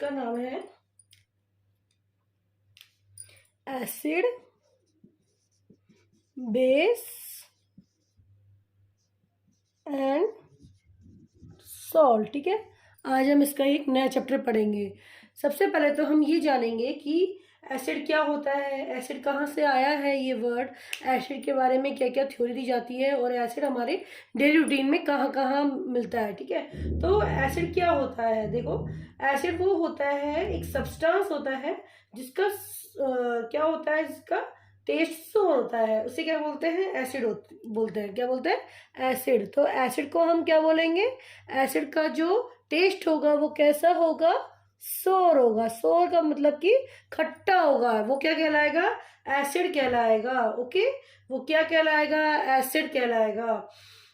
इसका नाम है एसिड बेस एंड सॉल्ट। ठीक है, आज हम इसका एक नया चैप्टर पढ़ेंगे। सबसे पहले तो हम ये जानेंगे कि एसिड क्या होता है, एसिड कहाँ से आया है, ये वर्ड, एसिड के बारे में क्या क्या थ्योरी दी जाती है और एसिड हमारे डेली रूटीन में कहाँ कहाँ मिलता है। ठीक है, तो एसिड क्या होता है, देखो एसिड वो होता है, एक सब्सटेंस होता है जिसका क्या होता है, जिसका टेस्ट सोर होता है, उसे क्या बोलते हैं, एसिड बोलते हैं। क्या बोलते हैं, एसिड। तो एसिड को हम क्या बोलेंगे, एसिड का जो टेस्ट होगा वो कैसा होगा, सोर होगा। सोर का मतलब कि खट्टा होगा, वो क्या कहलाएगा, एसिड कहलाएगा। ओके, वो क्या कहलाएगा, एसिड कहलाएगा।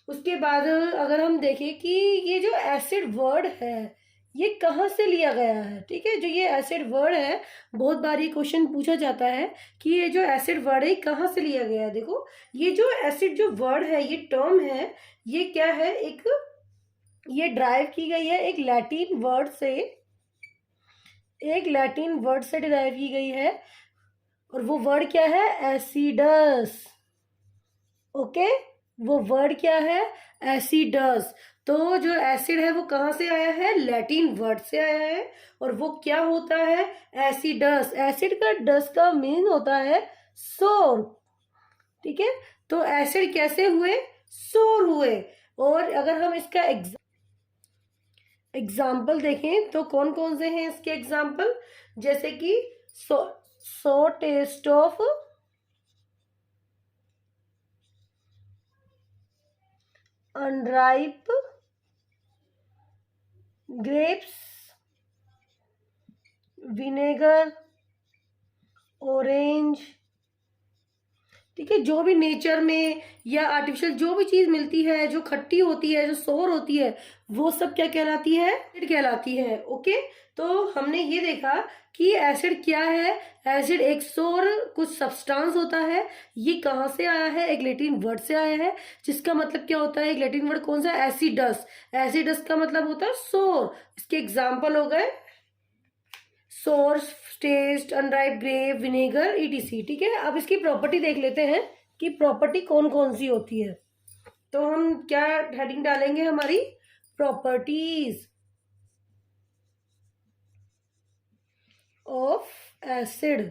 उसके बाद अगर हम देखें कि ये जो एसिड वर्ड है ये कहाँ से लिया गया है। ठीक है, जो ये एसिड वर्ड है, बहुत बार ये क्वेश्चन पूछा जाता है कि ये जो एसिड वर्ड है कहाँ से लिया गया है। देखो ये जो एसिड जो वर्ड है, ये टर्म है, ये क्या है, एक ये ड्राइव की गई है एक लैटिन वर्ड से, एक लैटिन वर्ड से डिराइव की गई है और वो वर्ड क्या है, एसिडस। ओके, वो वर्ड क्या है, एसिडस। तो जो एसिड है वो कहाँ से आया है, लैटिन वर्ड से आया है और वो क्या होता है, एसिडस। एसिड का डस का मीन होता है सोर। ठीक है, तो एसिड कैसे हुए, सोर हुए। और अगर हम इसका एग्जाम्पल देखें तो कौन कौन से हैं इसके एग्जाम्पल, जैसे कि sour taste of unripe grapes, vinegar, orange. ठीक है, जो भी नेचर में या आर्टिफिशियल जो भी चीज मिलती है जो खट्टी होती है, जो सोर होती है, वो सब क्या कहलाती है, एसिड कहलाती है। ओके, तो हमने ये देखा कि एसिड क्या है, एसिड एक सोर कुछ सब्सटेंस होता है। ये कहाँ से आया है, एक लैटिन वर्ड से आया है, जिसका मतलब क्या होता है, एक लैटिन वर्ड कौन सा, एसिडस। एसिडस का मतलब होता है सोर। इसके एग्जाम्पल हो गए sours, taste, unripe grape, vinegar, ETC. ठीक है, अब इसकी प्रॉपर्टी देख लेते हैं कि प्रॉपर्टी कौन कौन सी होती है। तो हम क्या हेडिंग डालेंगे, हमारी प्रॉपर्टीज ऑफ एसिड।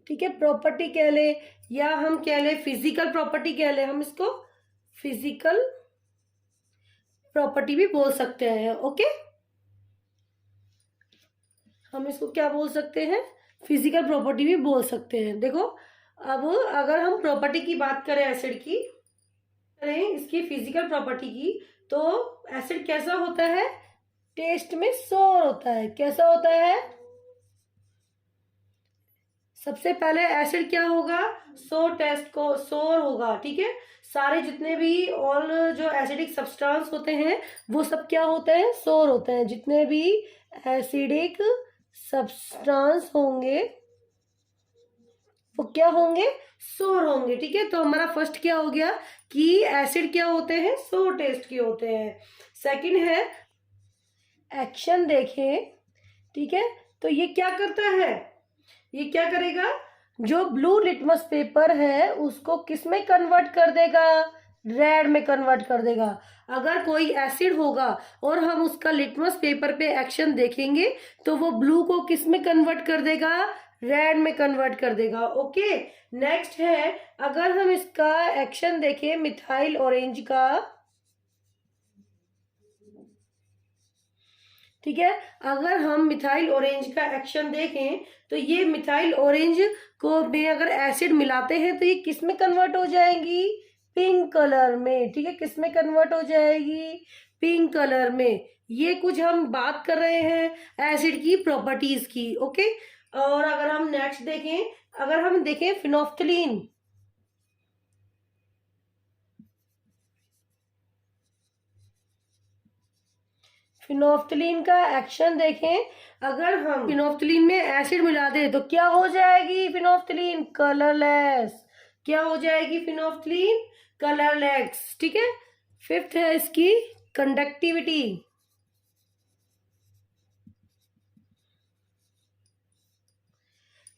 ठीक है, प्रॉपर्टी कह ले या हम कह ले फिजिकल प्रॉपर्टी कह ले, हम इसको फिजिकल प्रॉपर्टी भी बोल सकते हैं। ओके, हम इसको क्या बोल सकते हैं, फिजिकल प्रॉपर्टी भी बोल सकते हैं। देखो अब अगर हम प्रॉपर्टी की बात करें, एसिड की करें, इसकी फिजिकल प्रॉपर्टी की, तो एसिड कैसा होता है, टेस्ट में सोर होता है। कैसा होता है, सबसे पहले एसिड क्या होगा, सोर टेस्ट को सोर होगा। ठीक है, सारे जितने भी ऑल जो एसिडिक सब्सटेंस होते हैं वो सब क्या होते हैं, सोर होते हैं। जितने भी एसिडिक सब्सटेंस होंगे वो क्या होंगे, सोर होंगे। ठीक है, तो हमारा फर्स्ट क्या हो गया कि एसिड क्या होते हैं, सोर टेस्ट के होते हैं। सेकंड है एक्शन देखें। ठीक है, तो ये क्या करता है, ये क्या करेगा, जो ब्लू लिटमस पेपर है उसको किस में कन्वर्ट कर देगा, रेड में कन्वर्ट कर देगा। अगर कोई एसिड होगा और हम उसका लिटमस पेपर पे एक्शन देखेंगे तो वो ब्लू को किस में कन्वर्ट कर देगा, रेड में कन्वर्ट कर देगा। ओके, नेक्स्ट है अगर हम इसका एक्शन देखें मिथाइल ऑरेंज का। ठीक है, अगर हम मिथाइल ऑरेंज का एक्शन देखें तो ये मिथाइल ऑरेंज को में अगर एसिड मिलाते हैं तो ये किस में कन्वर्ट हो जाएगी, पिंक कलर में। ठीक है, किस में कन्वर्ट हो जाएगी, पिंक कलर में। ये कुछ हम बात कर रहे हैं एसिड की प्रॉपर्टीज की। ओके, और अगर हम नेक्स्ट देखें, अगर हम देखें फिनोफ्थलीन, फिनोफ्थलीन का एक्शन देखें, अगर हम फिनोफ्थलीन में एसिड मिला दें तो क्या हो जाएगी, फिनोफ्थलीन कलरलेस। क्या हो जाएगी, फिनोफ्थलीन कलरलेस। ठीक है, फिफ्थ है इसकी कंडक्टिविटी।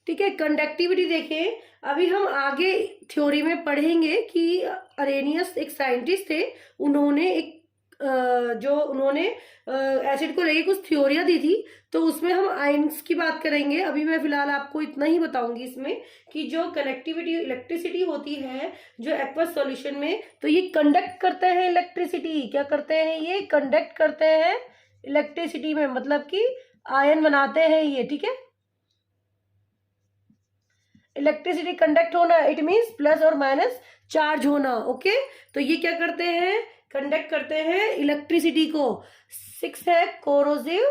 ठीक है। कंडक्टिविटी देखें, अभी हम आगे थ्योरी में पढ़ेंगे कि अरेनियस एक साइंटिस्ट थे, उन्होंने एक उन्होंने एसिड को लेके कुछ थ्योरियां दी थी, तो उसमें हम आयंस की बात करेंगे। अभी मैं फिलहाल आपको इतना ही बताऊंगी इसमें कि जो कनेक्टिविटी इलेक्ट्रिसिटी होती है जो एक्वस सॉल्यूशन में, तो ये कंडक्ट करते हैं इलेक्ट्रिसिटी। क्या करते हैं? ये कंडक्ट करते हैं इलेक्ट्रिसिटी में, मतलब कि आयन बनाते हैं ये, ठीक है। इलेक्ट्रिसिटी कंडक्ट होना, इट मीन्स प्लस और माइनस चार्ज होना, ओके। तो ये क्या करते हैं? कंडक्ट करते हैं इलेक्ट्रिसिटी को। 6 है कोरोसिव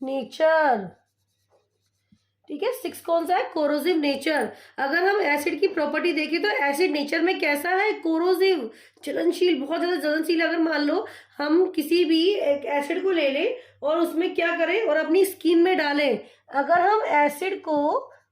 नेचर, ठीक है। 6 कौन सा है? Corrosive nature. अगर हम एसिड की प्रॉपर्टी देखें तो एसिड नेचर में कैसा है? कोरोसिव, जलनशील, बहुत ज्यादा जलनशील। अगर मान लो हम किसी भी एक एसिड को ले लें और उसमें क्या करें और अपनी स्किन में डालें, अगर हम एसिड को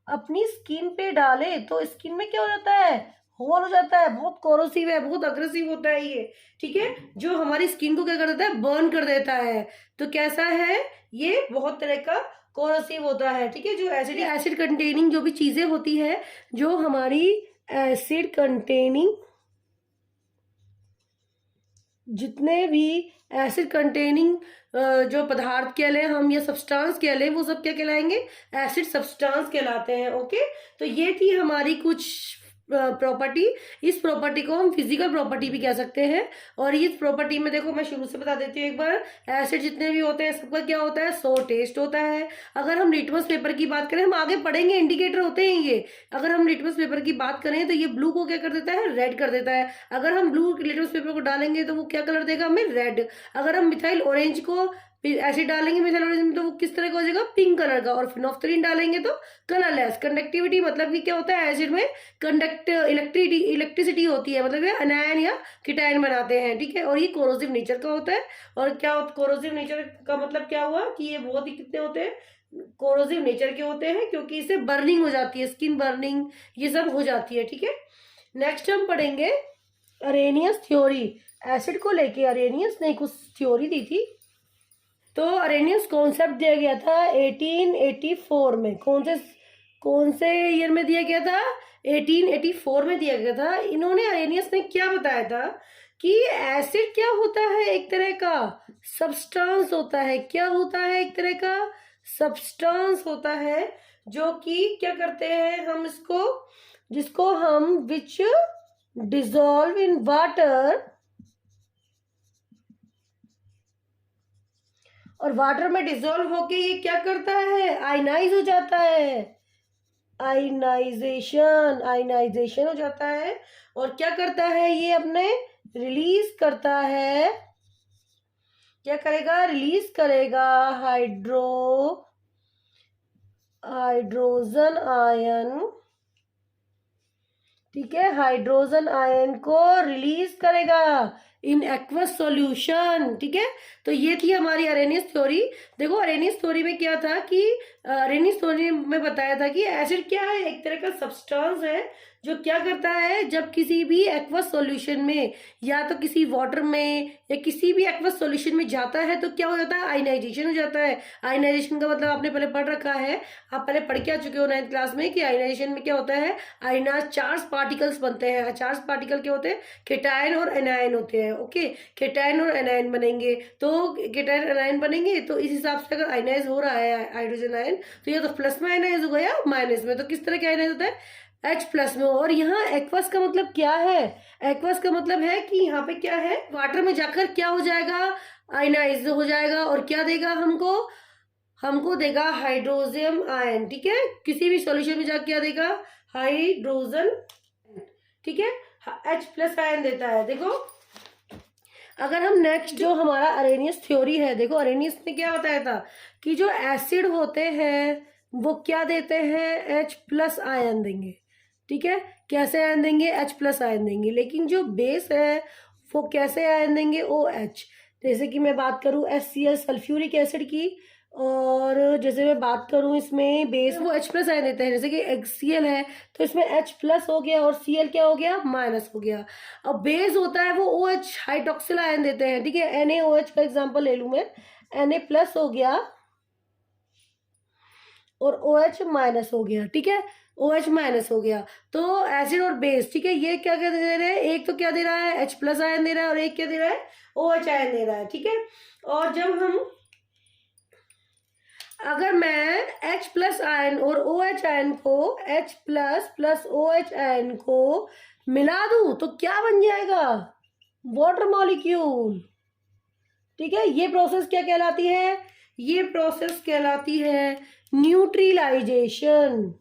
अपनी स्किन पे डालें तो स्किन में क्या हो जाता है? होल हो जाता है। बहुत कोरोसिव है, बहुत अग्रेसिव होता है ये, ठीक है। जो हमारी स्किन को क्या कर देता है? बर्न कर देता है। तो कैसा है ये? बहुत तरह का कोरोसिव होता है, ठीक है। जो एसिड कंटेनिंग जो भी चीजें होती है, जो हमारी एसिड कंटेनिंग जितने भी एसिड कंटेनिंग जो पदार्थ कह लें हम या सब्सटेंस कह लें, वो सब क्या कहलाएंगे? एसिड सब्सटेंस कहलाते हैं, ओके। तो ये थी हमारी कुछ प्रॉपर्टी। इस प्रॉपर्टी को हम फिजिकल प्रॉपर्टी भी कह सकते हैं। और इस प्रॉपर्टी में देखो, मैं शुरू से बता देती हूँ एक बार, एसिड जितने भी होते हैं सबका क्या होता है? सो टेस्ट होता है। अगर हम लिटमस पेपर की बात करें, हम आगे पढ़ेंगे, इंडिकेटर होते हैं ये। अगर हम लिटमस पेपर की बात करें तो ये ब्लू को क्या कर देता है? रेड कर देता है। अगर हम ब्लू लिटमस पेपर को डालेंगे तो वो क्या कलर देगा हमें? रेड। अगर हम मिथाइल ऑरेंज को एसिड डालेंगे मिथाइल ऑरेंज में, तो वो किस तरह का हो जाएगा? पिंक कलर का। और फिनोफ्थलीन डालेंगे तो कलरलेस। कंडक्टिविटी मतलब कि क्या होता है? एसिड में इलेक्ट्रिसिटी होती है, मतलब ये अनायन या कीटायन बनाते हैं, ठीक है। और ये कोरोसिव नेचर का होता है। और क्या कोरोसिव नेचर का मतलब क्या हुआ कि ये बहुत ही कितने होते हैं? कोरोसिव नेचर के होते हैं, क्योंकि इससे बर्निंग हो जाती है, स्किन बर्निंग ये सब हो जाती है, ठीक है। नेक्स्ट हम पढ़ेंगे अरेनियस थ्योरी। एसिड को लेके अरेनियस ने कुछ थ्योरी दी थी। तो अरेनियस कॉन्सेप्ट दिया गया था 1884 में। कौन से ईयर में दिया गया था? 1884 में दिया गया था। इन्होंने अरेनियस ने क्या बताया था कि एसिड क्या होता है? एक तरह का सब्सटेंस होता है। क्या होता है? एक तरह का सब्सटेंस होता है, जो कि क्या करते हैं हम इसको, जिसको हम विच डिजॉल्व इन वाटर, और वाटर में डिजोल्व होके ये क्या करता है? आयनाइज हो जाता है। आयनाइजेशन हो जाता है। और क्या करता है ये? अपने रिलीज करता है। क्या करेगा? रिलीज करेगा हाइड्रोजन आयन, ठीक है। हाइड्रोजन आयन को रिलीज करेगा इन एक्वस सॉल्यूशन, ठीक है। तो ये थी हमारी अरेनियस थ्योरी। देखो अरेनियस थ्योरी में क्या था कि अरेनियस थ्योरी में बताया था कि एसिड क्या है? एक तरह का सब्सटेंस है जो क्या करता है, जब किसी भी एक्वस सॉल्यूशन में या तो किसी वाटर में या किसी भी एक्वस सॉल्यूशन में जाता है तो क्या हो जाता है? आयनाइजेशन हो जाता है। आयनाइजेशन का मतलब आपने पहले पढ़ रखा है, आप पहले पढ़ के आ चुके हो 9th क्लास में कि आयनाइजेशन में क्या होता है? आयना चार्ज पार्टिकल्स बनते हैं। चार्ज पार्टिकल क्या होते हैं? केटायन और एनायन होते हैं, ओके। केटायन और एनायन बनेंगे, तो केटायन एनायन बनेंगे, तो इस हिसाब से अगर आयनाइज हो रहा है हाइड्रोजन आयन, तो या तो प्लस में आयनाइज होगा या माइनस में। तो किस तरह के आयनाइज होता है? H प्लस में। और यहाँ एक्वस का मतलब क्या है? एक्वस का मतलब है कि यहाँ पे क्या है? वाटर में जाकर क्या हो जाएगा? आयनाइज हो जाएगा। और क्या देगा हमको? हमको देगा हाइड्रोजन आयन, ठीक है। किसी भी सॉल्यूशन में जाकर क्या देगा? हाइड्रोजन, ठीक है। H प्लस आयन देता है। देखो अगर हम नेक्स्ट जो हमारा अरेनियस थ्योरी है, देखो अरेनियस ने क्या बताया था कि जो एसिड होते हैं वो क्या देते हैं? H प्लस आयन देंगे, ठीक है। कैसे आयन देंगे? H प्लस आयन देंगे। लेकिन जो बेस है वो कैसे आयन देंगे? OH। जैसे कि मैं बात करूं HCl सल्फ्यूरिक एसिड की, और जैसे मैं बात करूं इसमें बेस वो H प्लस आयन देते हैं। जैसे कि HCl है तो इसमें H प्लस हो गया और Cl क्या हो गया? माइनस हो गया। अब बेस होता है वो OH हाइड्रोक्सिल आयन देते हैं, ठीक है। NaOH का एग्जांपल ले लूं मैं, Na प्लस हो गया और OH माइनस हो गया, ठीक है, OH माइनस हो गया। तो एसिड और बेस, ठीक है, ये क्या क्या दे रहे हैं, एक तो क्या दे रहा है, H प्लस आयन दे रहा है और एक क्या दे रहा है, OH आयन दे रहा है, ठीक है। और जब हम अगर मैं H प्लस आयन और OH आयन को H plus plus OH ion को मिला दूं तो क्या बन जाएगा, वाटर मॉलिक्यूल, ठीक है। ये प्रोसेस क्या कहलाती है, ये प्रोसेस कहलाती है न्यूट्रलाइजेशन,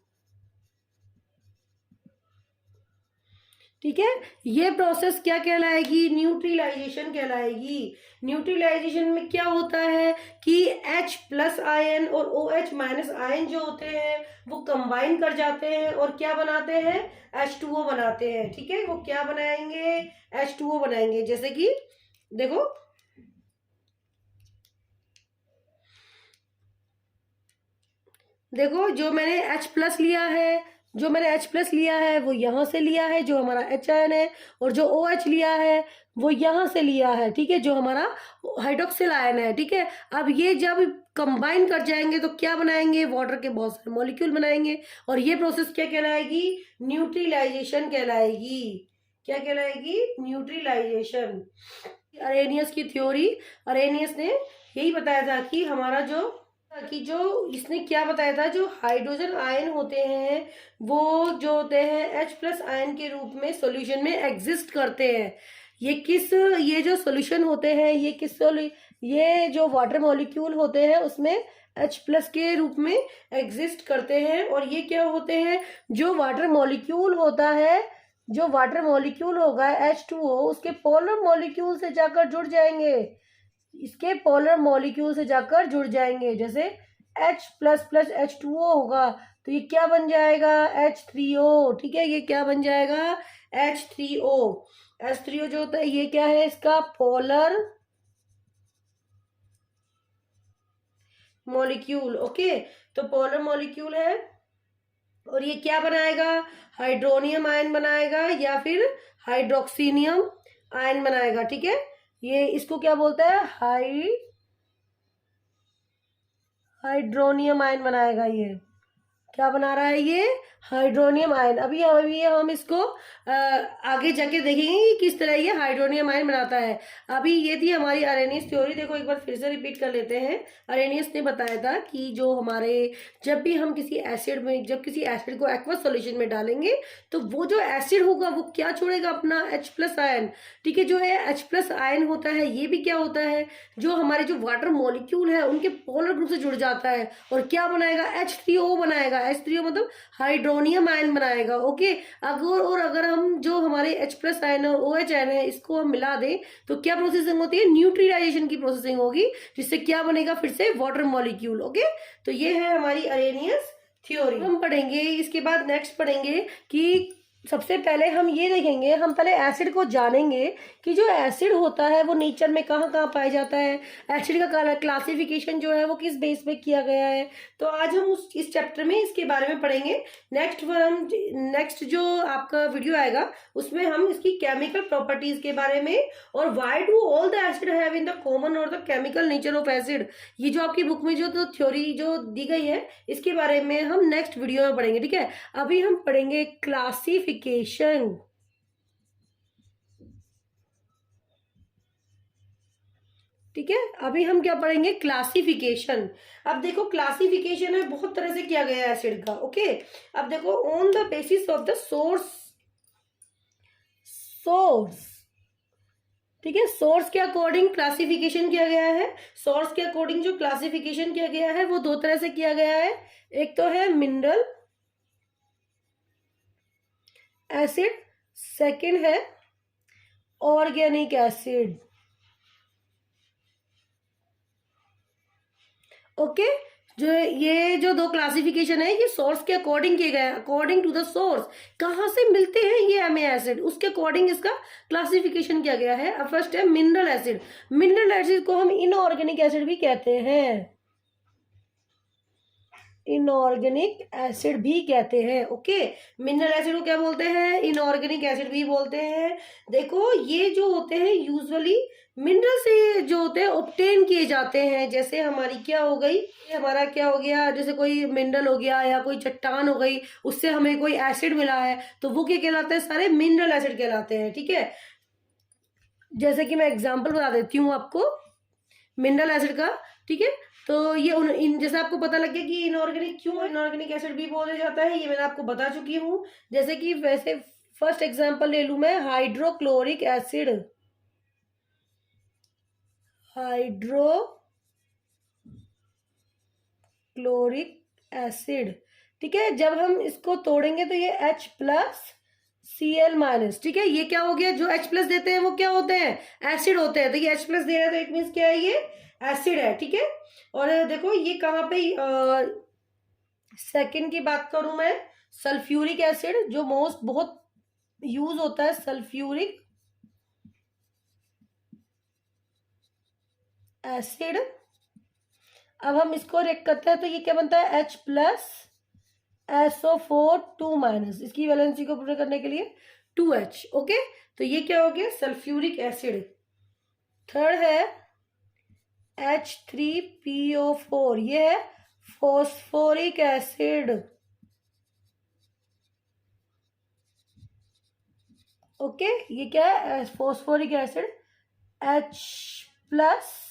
ठीक है। ये प्रोसेस क्या कहलाएगी, न्यूट्रलाइजेशन कहलाएगी। न्यूट्रलाइजेशन में क्या होता है कि H प्लस आयन और OH माइनस आयन जो होते हैं वो कंबाइन कर जाते हैं और क्या बनाते हैं, H2O बनाते हैं, ठीक है। वो क्या बनाएंगे, H2O बनाएंगे। जैसे कि देखो, देखो जो मैंने H प्लस लिया है, जो मैंने H प्लस लिया है वो यहाँ से लिया है जो हमारा H आयन है, और जो OH लिया है वो यहाँ से लिया है, ठीक है, जो हमारा हाइड्रोक्सिल आयन है, ठीक है। अब ये जब कंबाइन कर जाएंगे तो क्या बनाएंगे, वाटर के बहुत सारे मॉलिक्यूल बनाएंगे, और ये प्रोसेस क्या कहलाएगी, न्यूट्रलाइजेशन कहलाएगी। क्या कहलाएगी, न्यूट्रलाइजेशन। अरेनियस की थ्योरी, अरेनियस ने यही बताया था कि हमारा जो इसने क्या बताया था, जो हाइड्रोजन आयन होते हैं वो जो होते हैं H प्लस आयन के रूप में सॉल्यूशन में एग्जिस्ट करते हैं। ये जो सॉल्यूशन होते हैं ये जो वाटर मॉलिक्यूल होते हैं उसमें H प्लस के रूप में एग्जिस्ट करते हैं। और ये क्या होते हैं, जो वाटर मॉलिक्यूल होता है, जो वाटर मॉलिक्यूल होगा H2O, उसके पोलर मॉलिक्यूल से जाकर जुड़ जाएंगे, इसके पोलर मॉलिक्यूल से जाकर जुड़ जाएंगे। जैसे H प्लस प्लस H2O होगा तो ये क्या बन जाएगा, H3O, ठीक है। ये क्या बन जाएगा, H3O। H3O जो होता है ये क्या है, इसका पोलर मॉलिक्यूल, ओके। तो पोलर मॉलिक्यूल है और ये क्या बनाएगा, हाइड्रोनियम आयन बनाएगा या फिर हाइड्रोक्सीनियम आयन बनाएगा, ठीक है। ये इसको क्या बोलते हैं, हाइड्रोनियम आयन बनाएगा। ये क्या बना रहा है, ये हाइड्रोनियम आयन। अभी हम इसको आगे जाके देखेंगे कि किस तरह ये हाइड्रोनियम आयन बनाता है। अभी ये थी हमारी अरेनियस थ्योरी। देखो एक बार फिर से रिपीट कर लेते हैं। अरेनियस ने बताया था कि जो हमारे जब भी हम किसी एसिड को एक्वस सॉल्यूशन में डालेंगे तो वो जो एसिड होगा वो क्या छोड़ेगा, अपना H प्लस आयन, ठीक है। जो है H प्लस आयन होता है ये भी क्या होता है, जो हमारे जो वाटर मॉलिक्यूल है उनके पोलर ग्रुप से जुड़ जाता है और क्या बनाएगा, H3O बनाएगा। H3O मतलब हाइड्रोनियम आयन बनाएगा, ओके। अगर हम जो हमारे H प्लस आयन और OH आयन है इसको हम मिला दें तो क्या प्रोसेसिंग होती है, न्यूट्रलाइजेशन की प्रोसेसिंग होगी, जिससे क्या बनेगा, फिर से वाटर मॉलिक्यूल, ओके। तो ये है हमारी अरेनियस थ्योरी। हम पढ़ेंगे इसके बाद नेक्स्ट पढ़ेंगे कि सबसे पहले हम ये देखेंगे, हम पहले एसिड को जानेंगे कि जो एसिड होता है वो नेचर में कहाँ कहाँ पाया जाता है, एसिड का क्लासिफिकेशन जो है वो किस बेस पे किया गया है। तो आज हम इस चैप्टर में इसके बारे में पढ़ेंगे। नेक्स्ट जो आपका वीडियो आएगा उसमें हम इसकी केमिकल प्रॉपर्टीज के बारे में और why do all the acid have in the common और the chemical nature of acid, ये जो आपकी बुक में जो थ्योरी जो दी गई है इसके बारे में हम नेक्स्ट वीडियो में पढ़ेंगे, ठीक है। अभी हम पढ़ेंगे क्लासिफिकेशन, ठीक है। अभी हम क्या पढ़ेंगे, क्लासिफिकेशन। अब देखो क्लासिफिकेशन है बहुत तरह से किया गया है एसिड का, ओके। अब देखो on the basis of the source, ठीक है, सोर्स के अकॉर्डिंग क्लासिफिकेशन किया गया है। सोर्स के अकॉर्डिंग जो क्लासिफिकेशन किया गया है वो दो तरह से किया गया है। एक तो है मिनरल एसिड, सेकंड है ऑर्गेनिक एसिड, ओके। ये जो दो क्लासिफिकेशन है ये सोर्स के अकॉर्डिंग किए गए, अकॉर्डिंग टू द सोर्स, कहाँ से मिलते हैं ये हमें एसिड उसके अकॉर्डिंग इसका क्लासिफिकेशन किया गया है। अब फर्स्ट है मिनरल एसिड। मिनरल एसिड को हम इनऑर्गेनिक एसिड भी कहते हैं, इनऑर्गेनिक एसिड भी कहते हैं, ओके। मिनरल एसिड को क्या बोलते हैं, इनऑर्गेनिक एसिड भी बोलते हैं। देखो ये जो होते हैं यूजुअली मिनरल से जो होते हैं ऑब्टेन किए जाते हैं। जैसे हमारी क्या हो गई, हमारा क्या हो गया, जैसे कोई मिनरल हो गया या कोई चट्टान हो गई, उससे हमें कोई एसिड मिला है, तो वो क्या कहलाते हैं, सारे मिनरल एसिड कहलाते हैं। ठीक है, जैसे कि मैं एग्जांपल बता देती हूँ आपको मिनरल एसिड का। ठीक है, तो ये इन जैसे आपको पता लग गया कि इनऑर्गेनिक क्यों इनऑर्गेनिक एसिड भी बोला जाता है, ये मैंने आपको बता चुकी हूँ। जैसे कि वैसे फर्स्ट एग्जांपल ले लूं मैं, हाइड्रोक्लोरिक एसिड। हाइड्रोक्लोरिक एसिड, ठीक है, जब हम इसको तोड़ेंगे तो ये H+Cl-। ठीक है, ये क्या हो गया, जो H+ देते हैं वो क्या होते हैं, एसिड होते हैं। तो ये H+ दे रहा है तो इट मीन्स क्या है, ये एसिड है। ठीक है, और देखो ये कहाँ पे, सेकंड की बात करूं मैं, सल्फ्यूरिक एसिड, जो मोस्ट बहुत यूज होता है, सल्फ्यूरिक एसिड। अब हम इसको रिएक्ट करते हैं तो ये क्या बनता है, H+SO4 2-, इसकी वैलेंसी को पूरा करने के लिए 2H। ओके, तो ये क्या हो गया, सल्फ्यूरिक एसिड। थर्ड है H3PO4, ये है फॉस्फोरिक एसिड। ओके, ये क्या है, phosphoric acid, H++2-।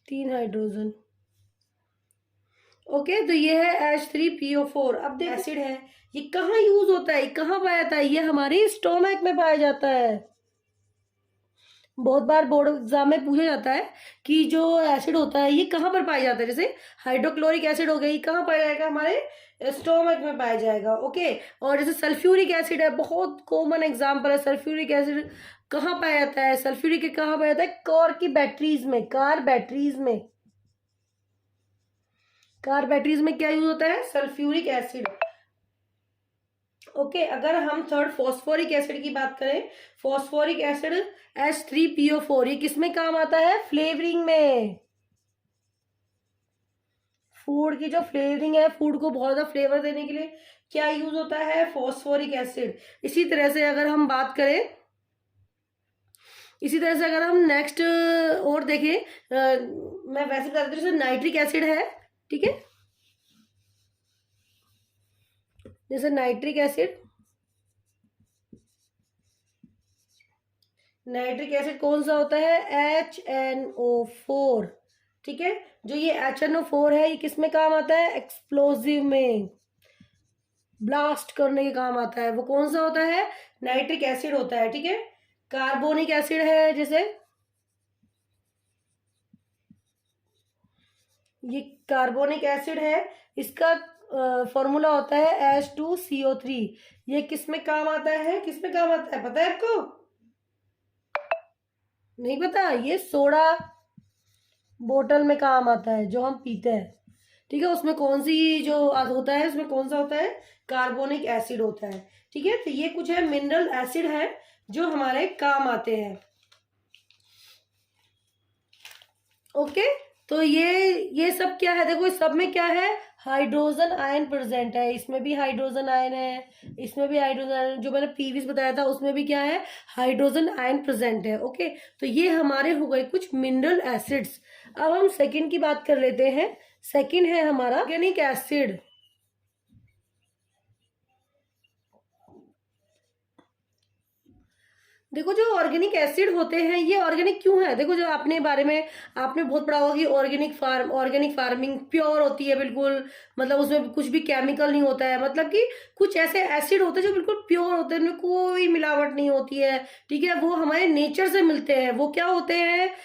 3 hydrogen. Okay, तो ये है H3PO4। अब देखो एसिड है, ये कहाँ यूज होता है, कहाँ पाया जाता है, ये हमारे स्टोमक में पाया जाता है। बहुत बार बोर्ड एग्जाम में पूछा जाता है कि जो एसिड होता है ये कहाँ पर पाया जाता है। जैसे हाइड्रोक्लोरिक एसिड हो गई, कहाँ पाया जाएगा, हमारे स्टोमक में पाया जाएगा। ओके, और जैसे सल्फ्यूरिक एसिड है, बहुत कॉमन एग्जांपल है। सल्फ्यूरिक एसिड कहाँ पाया जाता है, सल्फ्यूरिक कहाँ पाया जाता है, कार की बैटरीज में, कार बैटरीज में। कार बैटरीज में क्या यूज होता है, सल्फ्यूरिक एसिड। ओके, अगर हम थर्ड फॉस्फोरिक एसिड की बात करें, फॉस्फोरिक एसिड H3PO4, ये किसमें काम आता है, फ्लेवरिंग में। फूड की जो फ्लेवरिंग है, फूड को बहुत ज्यादा फ्लेवर देने के लिए क्या यूज होता है, फॉस्फोरिक एसिड। इसी तरह से अगर हम बात करें, इसी तरह से अगर हम नेक्स्ट और देखें, मैं वैसे बता देती हूँ, जैसे नाइट्रिक एसिड है। ठीक है, जैसे नाइट्रिक एसिड, नाइट्रिक एसिड कौन सा होता है, HNO4। ठीक है, जो ये HNO4 है, ये किस में काम आता है, एक्सप्लोजिव में, ब्लास्ट करने के काम आता है। वो कौन सा होता है, नाइट्रिक एसिड होता है। ठीक है, कार्बोनिक एसिड है, जैसे ये कार्बोनिक एसिड है, इसका फॉर्मूला होता है H2CO3। ये किस में काम आता है, किस में काम आता है, पता है आपको, नहीं पता, ये सोडा बोतल में काम आता है जो हम पीते हैं। ठीक है, उसमें कौन सी जो होता है, उसमें कौन सा होता है, कार्बोनिक एसिड होता है। ठीक है, तो ये कुछ है मिनरल एसिड है जो हमारे काम आते हैं। ओके, तो ये सब क्या है, देखो इस सब में क्या है, हाइड्रोजन आयन प्रेजेंट है। इसमें भी हाइड्रोजन आयन है, इसमें भी हाइड्रोजन आयन, जो मैंने प्रीवियस बताया था उसमें भी क्या है, हाइड्रोजन आयन प्रेजेंट है। ओके, तो ये हमारे हो गए कुछ मिनरल एसिड्स। अब हम सेकंड की बात कर लेते हैं। सेकंड है हमारा ऑर्गेनिक एसिड। देखो जो ऑर्गेनिक एसिड होते हैं, ये ऑर्गेनिक क्यों है, देखो जो आपने बारे में आपने बहुत पढ़ा होगा कि ऑर्गेनिक फार्मिंग प्योर होती है बिल्कुल, मतलब उसमें कुछ भी केमिकल नहीं होता है। मतलब कि कुछ ऐसे एसिड होते हैं जो बिल्कुल प्योर होते हैं, उनमें कोई मिलावट नहीं होती है। ठीक है, वो हमारे नेचर से मिलते हैं। वो क्या होते हैं,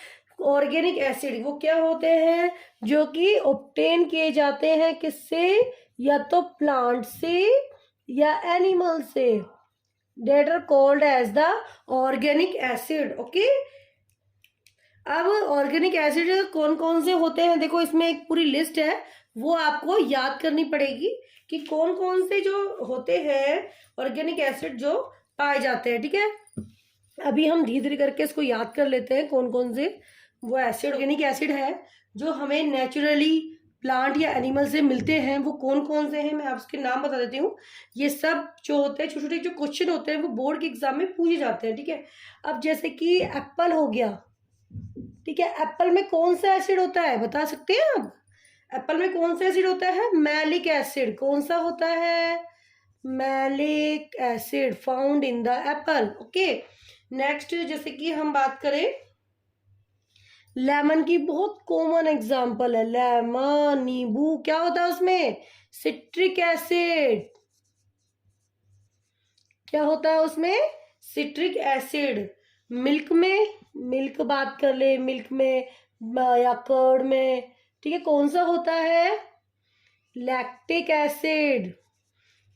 ऑर्गेनिक एसिड, वो क्या होते हैं, जो कि ऑब्टेन किए जाते हैं किससे, या तो प्लांट से या एनिमल से, that are called as the organic acid। Okay, अब ऑर्गेनिक एसिड कौन कौन से होते हैं, देखो इसमें एक पूरी लिस्ट है, वो आपको याद करनी पड़ेगी कि कौन कौन से जो होते हैं ऑर्गेनिक एसिड जो पाए जाते हैं। ठीक है, अभी हम धीरे धीरे करके इसको याद कर लेते हैं कौन कौन से वो एसिड ऑर्गेनिक एसिड है जो हमें नेचुरली प्लांट या एनिमल से मिलते हैं वो कौन कौन से हैं, मैं आपके नाम बता देती हूँ। ये सब जो होते हैं छोटे छोटे जो क्वेश्चन होते हैं वो बोर्ड के एग्जाम में पूछे जाते हैं, ठीक है। अब जैसे कि एप्पल हो गया, ठीक है, एप्पल में कौन सा एसिड होता है बता सकते हैं आप? एप्पल में कौन सा एसिड होता है? Malic acid. कौन सा होता है? Malic acid found in the Apple. Okay, next जैसे कि हम बात करें लेमन की, बहुत कॉमन एग्जांपल है लेमन, नींबू, क्या होता है उसमें? Citric acid. क्या होता है उसमें? Citric acid. मिल्क में, मिल्क बात कर ले, मिल्क में या कर्ड में, ठीक है, कौन सा होता है? Lactic acid.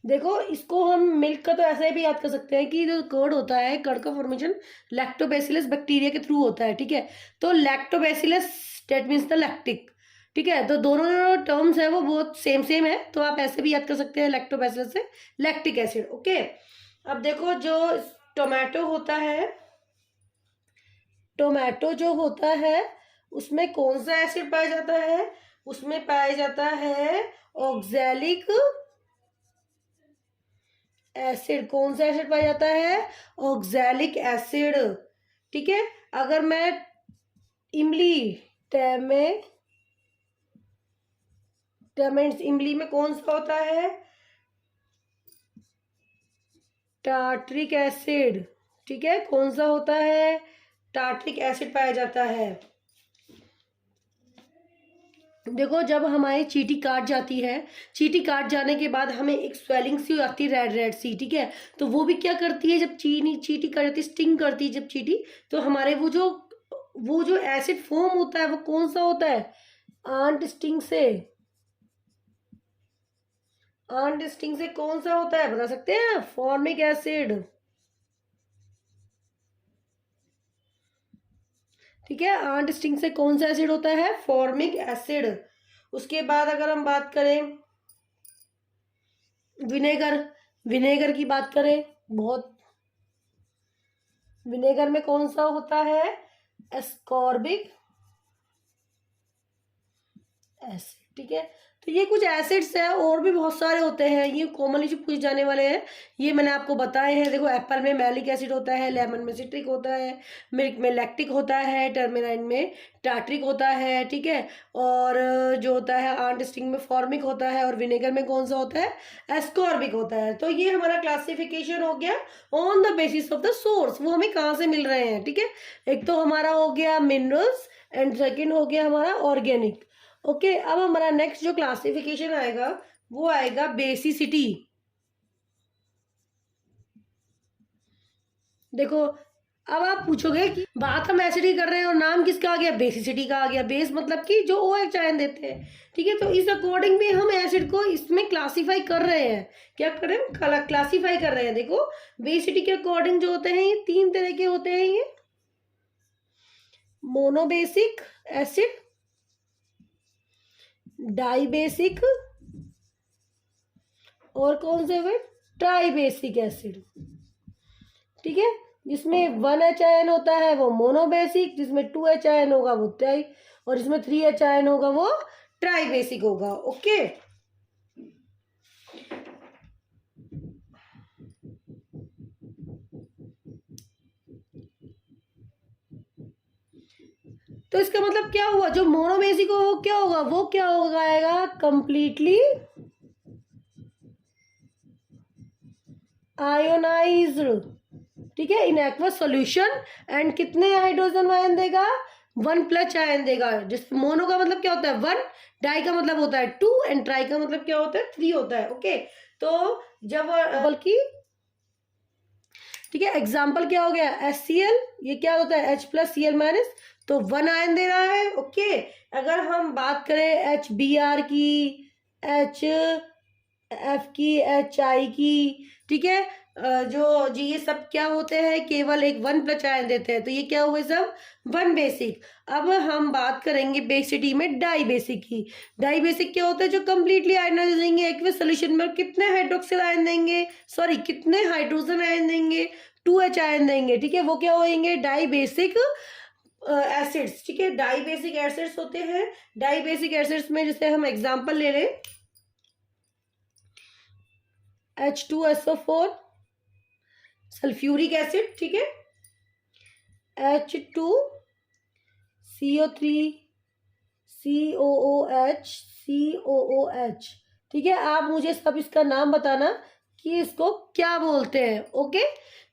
देखो इसको हम मिल्क का तो ऐसे भी याद कर सकते हैं कि जो कर्ड होता है, कर्ड का फॉर्मेशन लैक्टोबैसिलस बैक्टीरिया के थ्रू होता है, ठीक है। तो lactobacillus that means the lactic, ठीक है। तो दोनों जो टर्म्स है वो बहुत सेम सेम है, तो आप ऐसे भी याद कर सकते हैं लैक्टोबैसिलस से लैक्टिक एसिड। ओके, अब देखो जो टोमेटो होता है, टोमेटो जो होता है उसमें कौन सा एसिड पाया जाता है? उसमें पाया जाता है ऑक्सैलिक एसिड। कौन सा एसिड पाया जाता है? ऑक्सैलिक एसिड, ठीक है। अगर मैं इमली, टमेंट्स, इमली में कौन सा होता है? टार्ट्रिक एसिड, ठीक है, कौन सा होता है? टार्ट्रिक एसिड पाया जाता है। देखो जब हमारी चींटी काट जाती है, चींटी काट जाने के बाद हमें एक स्वेलिंग सी आती है, रेड रेड सी, ठीक है। तो वो भी क्या करती है, जब चींटी काट जाती है, स्टिंग करती है जब चींटी, तो हमारे वो जो एसिड फॉर्म होता है वो कौन सा होता है? आंट स्टिंग से। आंट स्टिंग से कौन सा होता है बता सकते हैं? फॉर्मिक एसिड, ठीक है। आंट स्टिंग से कौन सा एसिड होता है? Formic acid. उसके बाद अगर हम बात करें विनेगर, विनेगर की बात करें, बहुत, विनेगर में कौन सा होता है? एस्कॉर्बिक एसिड, ठीक है। तो ये कुछ एसिड्स है, और भी बहुत सारे होते हैं, ये कॉमनली जो पूछे जाने वाले हैं ये मैंने आपको बताए हैं। देखो एप्पल में मैलिक एसिड होता है, लेमन में सिट्रिक होता है, मिल्क में लैक्टिक होता है, टर्मेराइन में टार्ट्रिक होता है, ठीक है। और जो होता है आंट स्टिंग में फॉर्मिक होता है, और विनेगर में कौन सा होता है? एस्कॉर्बिक होता है। तो ये हमारा क्लासिफिकेशन हो गया on the basis of the source, वो हमें कहाँ से मिल रहे हैं, ठीक है। एक तो हमारा हो गया मिनरल्स एंड सेकेंड हो गया हमारा ऑर्गेनिक। ओके, अब हमारा नेक्स्ट जो क्लासिफिकेशन आएगा वो आएगा बेसिसिटी। देखो अब आप पूछोगे कि बात हम एसिड की कर रहे हैं और नाम किसका आ गया? बेसिसिटी का आ गया। बेस मतलब कि जो OH आयन देते हैं, ठीक है। तो इस अकॉर्डिंग भी हम एसिड को इसमें क्लासीफाई कर रहे हैं। क्या कर रहे हैं? क्लासीफाई कर रहे हैं। देखो बेसिसिटी के अकॉर्डिंग जो होते हैं ये 3 तरह के होते हैं, ये मोनोबेसिक एसिड, डाइबेसिक, और कौन से हुए? ट्राइबेसिक एसिड, ठीक है। जिसमें 1H आयन होता है वो मोनोबेसिक, जिसमें 2H आयन होगा वो ट्राई, और जिसमें 3H आयन होगा वो ट्राइबेसिक होगा। ओके, तो इसका मतलब क्या हुआ? जो मोनोबेसिक हो क्या होगा? वो क्या होगा आएगा? कंप्लीटली आयोनाइज्ड, ठीक है, इन एक्वस सॉल्यूशन। एंड कितने हाइड्रोजन आयन देगा? 1+ आयन देगा। जिस मोनो का मतलब क्या होता है? 1, डाई का मतलब होता है 2, एंड ट्राई का मतलब क्या होता है? 3 होता है। ओके, तो जब बल्कि, ठीक है, एग्जाम्पल क्या हो गया? HCl, ये क्या होता है? H+Cl-, तो 1 आयन दे रहा है। ओके, अगर हम बात करें HBr की, HF की, HI की, ठीक है, जो जी ये सब क्या होते हैं? केवल एक 1+ आयन देते हैं, तो ये क्या हुए सब? 1 बेसिक। अब हम बात करेंगे बेसिसिटी में डाई बेसिक की। डाई बेसिक क्या होता है? जो कंप्लीटली आयनाइज देंगे एक्वस सोल्यूशन में, कितने हाइड्रोक्सिल आयन देंगे, सॉरी कितने हाइड्रोजन आयन देंगे? 2H आयन देंगे, ठीक है। वो क्या होंगे? डाई बेसिक एसिड्स, ठीक है, डाई बेसिक एसिड्स होते हैं। डाई बेसिक एसिड्स में जैसे हम एग्जांपल ले लें, H2SO4 सल्फ्यूरिक एसिड, ठीक है, H2CO3 COOH, ठीक है। आप मुझे सब इसका नाम बताना कि इसको क्या बोलते हैं, ओके।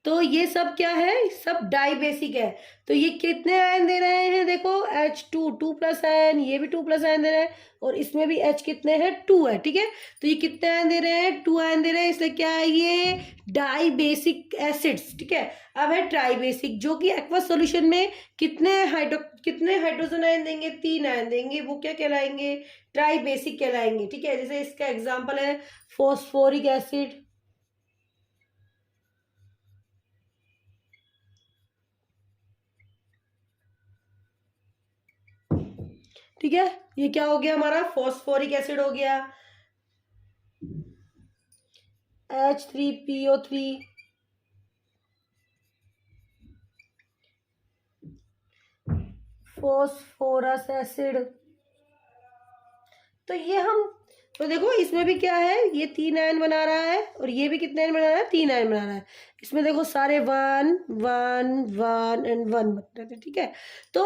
तो ये सब क्या है, सब डाई बेसिक है। तो ये कितने आयन दे रहे हैं, देखो H2 2+ आयन, ये भी 2+ आयन दे रहे हैं, और इसमें भी H कितने हैं, 2 है, ठीक है। तो ये कितने आयन दे रहे हैं, 2 आयन दे रहे हैं, इसलिए क्या है, ये डाई बेसिक एसिड्स, ठीक है। अब है ट्राई बेसिक, जो कि एक्वस सॉल्यूशन में कितने हाइड्रोजन आयन देंगे, 3 आयन देंगे, वो क्या कहलाएंगे, ट्राई बेसिक कहलाएंगे, ठीक है। जैसे इसका एग्जांपल है फॉस्फोरिक एसिड, ठीक है। ये क्या हो गया हमारा, फॉस्फोरिक एसिड हो गया। H3PO3, phosphorous acid. तो ये हम, तो देखो इसमें भी क्या है, ये 3 आयन बना रहा है, और ये भी कितने आयन बना रहा है, 3 आयन बना रहा है। इसमें देखो सारे 1 1 1 एंड 1 बन रहे थे, ठीक है। तो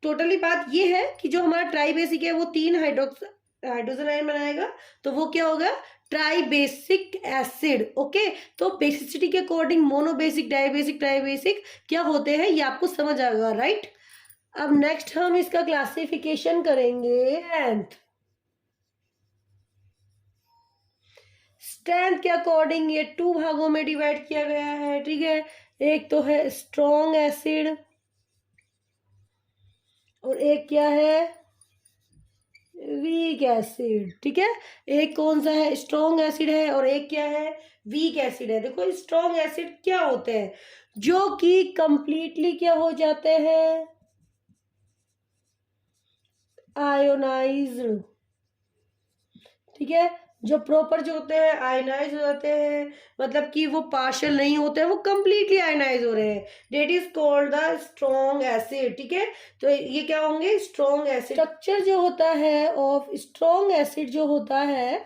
टोटली बात ये है कि जो हमारा ट्राई बेसिक है वो 3 हाइड्रोजन आयन बनाएगा, तो वो क्या होगा, ट्राई बेसिक एसिड, ओके। तो बेसिसिटी के according monobasic, dibasic, tribasic क्या होते हैं, ये आपको समझ आएगा, राइट। अब नेक्स्ट हम इसका क्लासिफिकेशन करेंगे। स्ट्रेंथ के अकॉर्डिंग ये 2 भागों में डिवाइड किया गया है, ठीक है। एक तो है स्ट्रॉन्ग एसिड, और एक क्या है, वीक एसिड, ठीक है। एक कौन सा है, स्ट्रॉन्ग एसिड है, और एक क्या है, वीक एसिड है। देखो स्ट्रॉन्ग एसिड क्या होते हैं, जो कि कंप्लीटली क्या हो जाते हैं, आयोनाइज्ड, ठीक है। जो प्रॉपर जो होते हैं आयनाइज हो जाते हैं, मतलब कि वो पार्शियल नहीं होते हैं, वो कंप्लीटली आयनाइज हो रहे हैं, that is called the strong acid, ठीक है। तो ये क्या होंगे, स्ट्रॉन्ग एसिड। स्ट्रक्चर जो होता है ऑफ स्ट्रॉन्ग एसिड जो होता है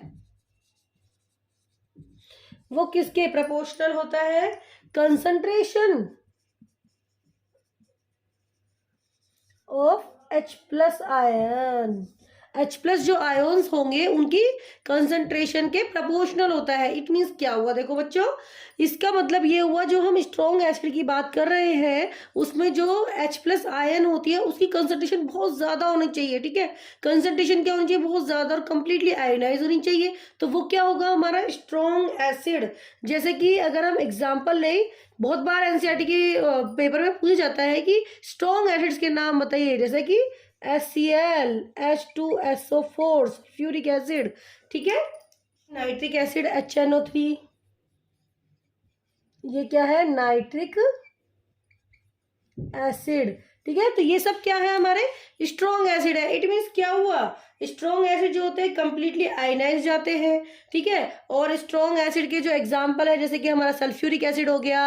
वो किसके प्रोपोर्शनल होता है, concentration of H+ ion. H+ जो आयोन्स होंगे उनकी कंसंट्रेशन के प्रोपोर्शनल होता है। इट मीन्स क्या हुआ, देखो बच्चों, इसका मतलब ये हुआ, जो हम स्ट्रॉन्ग एसिड की बात कर रहे हैं उसमें जो H+ आयन होती है उसकी कंसंट्रेशन बहुत ज़्यादा होनी चाहिए, ठीक है। कंसंट्रेशन क्या होनी चाहिए, बहुत ज़्यादा, और कंप्लीटली आयनाइज होनी चाहिए, तो वो क्या होगा हमारा स्ट्रॉन्ग एसिड। जैसे कि अगर हम एग्जाम्पल लें, बहुत बार एनसीईआरटी के पेपर में पूछा जाता है कि स्ट्रॉन्ग एसिड्स के नाम बताइए, जैसे कि HCl, H2SO4 सल्फ्यूरिक एसिड, ठीक है। नाइट्रिक एसिड HNO3, ये क्या है, नाइट्रिक एसिड, ठीक है। तो ये सब क्या है, हमारे स्ट्रॉन्ग एसिड है। इट मीन्स क्या हुआ, स्ट्रॉन्ग एसिड जो होते हैं कंप्लीटली आयनाइज जाते हैं, ठीक है। और स्ट्रॉन्ग एसिड के जो एग्जांपल है, जैसे कि हमारा सल्फ्यूरिक एसिड हो गया,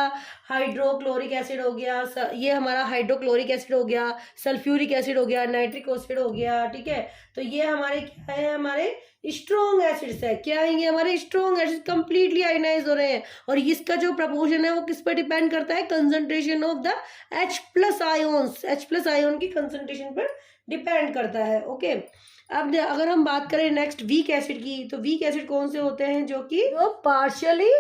हाइड्रोक्लोरिक एसिड हो गया, ये हमारा हाइड्रोक्लोरिक एसिड हो गया, सल्फ्यूरिक एसिड हो गया, नाइट्रिक एसिड हो गया, ठीक है। तो ये हमारे क्या है, हमारे स्ट्रॉन्ग एसिड्स है। क्या है ये, हमारे स्ट्रॉन्ग एसिड कंप्लीटली आयनाइज हो रहे हैं, और इसका जो प्रपोर्शन है वो किस पर डिपेंड करता है, concentration of the H+ ions, H+ ion की कंसंट्रेशन पर डिपेंड करता है, ओके। अब अगर हम बात करें नेक्स्ट वीक एसिड की, तो वीक एसिड कौन से होते हैं, जो कि पार्शियली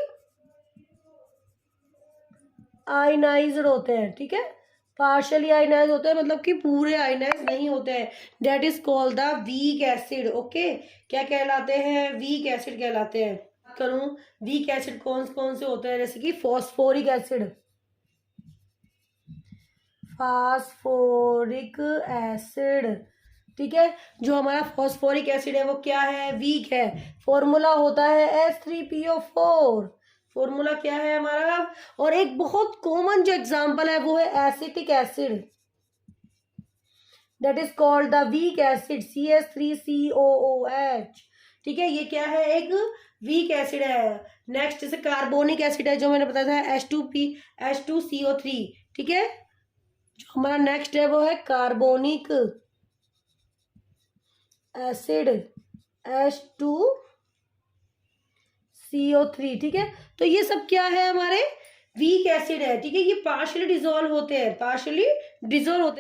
आयनाइज्ड होते हैं, ठीक है। पार्शियली आयनाइज होते हैं, मतलब कि पूरे आयनाइज नहीं होते हैं, that is called the weak acid, okay. क्या कहलाते हैं, वीक एसिड कहलाते हैं। करूं वीक एसिड कौन कौन से होते हैं, जैसे कि फॉस्फोरिक एसिड, फास्फोरिक एसिड, ठीक है। जो हमारा फॉस्फोरिक एसिड है वो क्या है, वीक है। फॉर्मूला होता है H3PO4, फॉर्मूला क्या है हमारा। और एक बहुत कॉमन जो एग्जांपल है वो है acetic acid, that is called the weak acid, CH3COOH, ठीक है। ये क्या है, एक वीक एसिड है। नेक्स्ट जैसे कार्बोनिक एसिड है, जो मैंने बताया था H2CO3, ठीक है। जो हमारा नेक्स्ट है वो है कार्बोनिक एसिड H2CO3, ठीक है। तो ये सब क्या है, हमारे वीक एसिड है, ठीक है। ये पार्शियली डिसॉल्व होते हैं,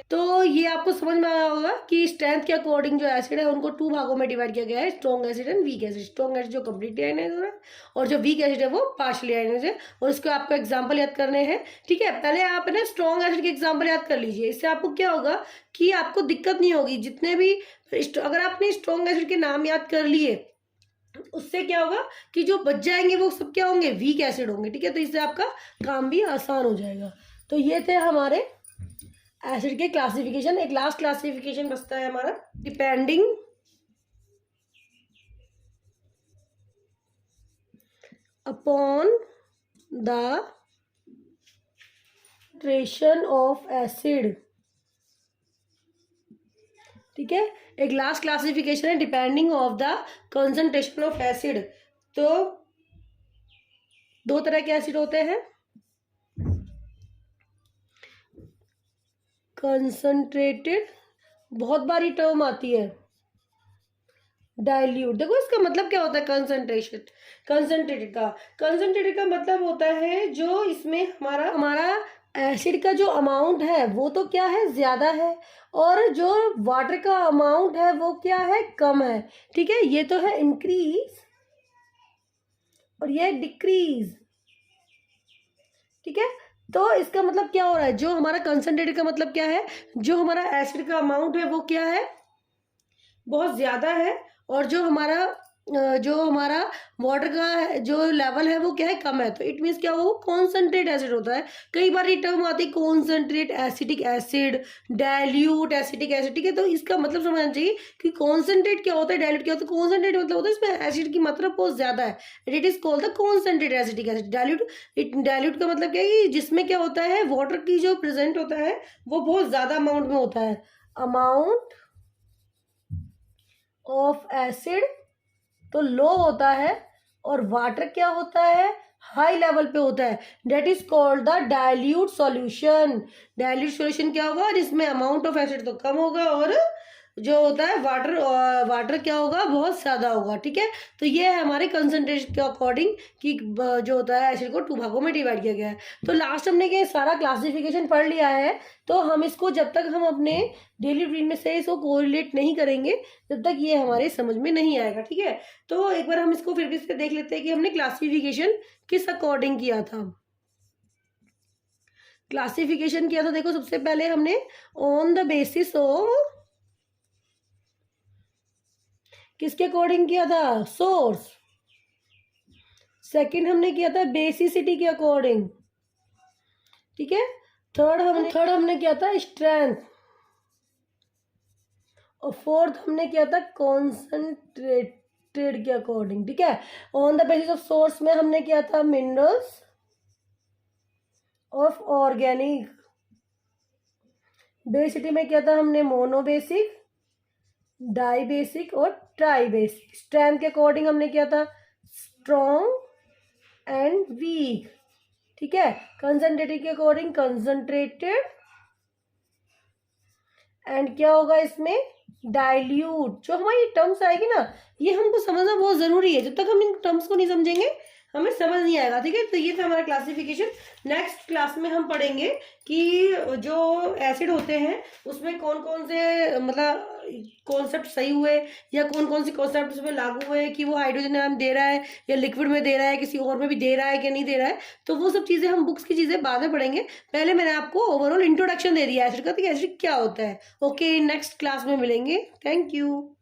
तो ये आपको समझ में आया होगा कि स्ट्रेंथ के अकॉर्डिंग जो एसिड है उनको 2 भागों में डिवाइड किया गया है, strong acid and weak acid. Strong acid जो कम्प्लीटली आयनाइज्ड है और जो वीक एसिड है वो पार्शियली आयनाइज्ड है, और इसको आपको एग्जाम्पल याद करने हैं, ठीक है। पहले आप ना स्ट्रॉन्ग एसिड के एग्जाम्पल याद कर लीजिए, इससे आपको क्या होगा कि आपको दिक्कत नहीं होगी। जितने भी अगर आपने स्ट्रॉन्ग एसिड के नाम याद कर लिए, उससे क्या होगा कि जो बच जाएंगे वो सब क्या होंगे, वीक एसिड होंगे, ठीक है। तो इससे आपका काम भी आसान हो जाएगा। तो ये थे हमारे एसिड के क्लासिफिकेशन। एक लास्ट क्लासिफिकेशन बचता है हमारा, depending upon the concentration of acid, ठीक है। एक लास्ट क्लासिफिकेशन है depending of the concentration of acid. तो 2 तरह के एसिड होते हैं, कंसंट्रेटेड, बहुत बारी टर्म आती है, डाइल्यूट। देखो इसका मतलब क्या होता है, कंसंट्रेटेड का मतलब होता है जो इसमें हमारा एसिड का जो अमाउंट है वो तो क्या है, ज्यादा है, और जो वाटर का अमाउंट है वो क्या है, कम है, ठीक है। ये तो है इंक्रीज और ये डिक्रीज, ठीक है। तो इसका मतलब क्या हो रहा है, जो हमारा कंसंट्रेटेड का मतलब क्या है, जो हमारा एसिड का अमाउंट है वो क्या है, बहुत ज्यादा है, और जो हमारा वाटर का जो लेवल है वो क्या है, कम है। तो इट मीन्स क्या, वो कॉन्सेंट्रेट एसिड होता है। कई बार ये टर्म आती है concentrate acetic acid, dilute acetic acid, ठीक है। तो इसका मतलब समझना चाहिए कि कॉन्सेंट्रेट क्या होता है, डाइल्यूट क्या होता है। कॉन्सेंट्रेट मतलब होता है इसमें एसिड की मात्रा बहुत ज्यादा है, it is called the concentrate acetic acid. Dilute का मतलब क्या है कि जिसमें क्या होता है, वाटर की जो प्रेजेंट होता है वो बहुत ज्यादा अमाउंट में होता है, अमाउंट ऑफ एसिड तो लो होता है, और वाटर क्या होता है, हाई लेवल पे होता है, that is called the dilute solution. Dilute solution क्या होगा, जिसमें अमाउंट ऑफ एसिड तो कम होगा और जो होता है वाटर क्या होगा, बहुत ज्यादा होगा, ठीक है। तो ये है हमारे कंसंट्रेशन के अकॉर्डिंग कि जो होता है एसिड को 2 भागों में डिवाइड किया गया है। तो लास्ट हमने ये सारा क्लासिफिकेशन पढ़ लिया है। तो हम इसको जब तक हम अपने डेली रूटीन में से इसको कोरिलेट नहीं करेंगे तब तक ये हमारे समझ में नहीं आएगा, ठीक है। तो एक बार हम इसको फिर से देख लेते हैं कि हमने क्लासिफिकेशन किस अकॉर्डिंग किया था। क्लासिफिकेशन किया था, देखो सबसे पहले हमने ऑन द बेसिस ऑफ किसके अकॉर्डिंग किया था, सोर्स। सेकंड हमने किया था बेसिसिटी के अकॉर्डिंग, ठीक है। थर्ड हमने किया था स्ट्रेंथ, और फोर्थ हमने किया था कॉन्सेंट्रेटेड के अकॉर्डिंग, ठीक है। On the basis of source में हमने किया था मिनरल्स ऑफ ऑर्गेनिक, बेसिसिटी में किया था हमने मोनोबेसिक, डाई बेसिक और ट्राई बेसिक। स्ट्रेंथ के अकॉर्डिंग हमने किया था स्ट्रॉन्ग एंड वीक, ठीक है। कंसंट्रेटेड के अकॉर्डिंग कंसंट्रेटेड, एंड क्या होगा इसमें, डाइल्यूट। जो हमारी टर्म्स आएगी ना, ये हमको समझना बहुत जरूरी है, जब तक हम इन टर्म्स को नहीं समझेंगे हमें समझ नहीं आएगा, ठीक है। तो ये था हमारा क्लासिफिकेशन। नेक्स्ट क्लास में हम पढ़ेंगे कि जो एसिड होते हैं उसमें कौन कौन से मतलब कॉन्सेप्ट सही हुए, या कौन कौन से कॉन्सेप्ट उसमें लागू हुए, कि वो हाइड्रोजन आयन दे रहा है या लिक्विड में दे रहा है, किसी और में भी दे रहा है कि नहीं दे रहा है। तो वो सब चीजें हम बुक्स की चीजें बाद में पढ़ेंगे। पहले मैंने आपको ओवरऑल इंट्रोडक्शन दे दिया एसिड का, तो एसिड क्या होता है। ओके, नेक्स्ट क्लास में मिलेंगे। Thank you.